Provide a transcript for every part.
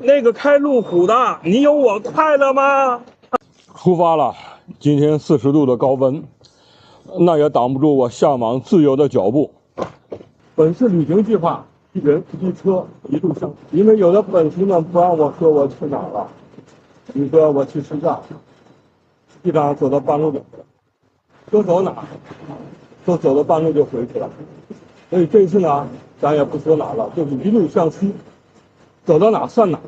那个开路虎的，你有我快乐吗？出发了，今天40度的高温，那也挡不住我向往自由的脚步。本次旅行计划，一人一车一路上，因为有的本事呢不让我说我去哪儿了，你说我去吃饭，实际上走到半路就说走哪儿，说走到半路就回去了。所以这次呢，咱也不说哪儿了，就是一路向西，走到哪算哪，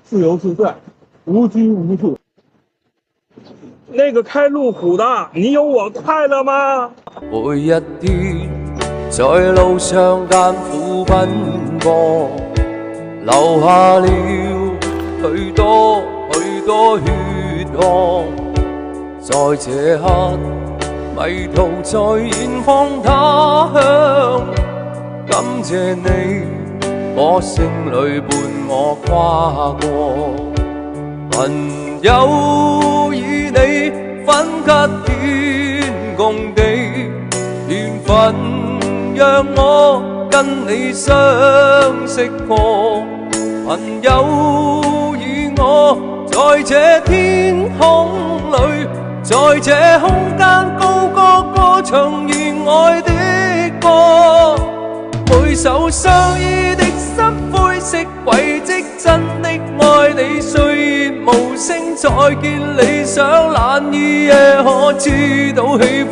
自由自在，无拘无束。那个開路虎的，你有我快樂嗎？每一天在路上艱苦奔波，流下了許多許多血汗，在這刻迷途在遠方他鄉，感謝你我聲裏伴我跨過，朋友以你分給天共地，緣分讓我跟你相識過，朋友以我在這天空裏，在這空間高歌歌唱願愛的歌，每首相依的心灰色軌跡，真的愛你歲月無聲，再見理想難以也可知道喜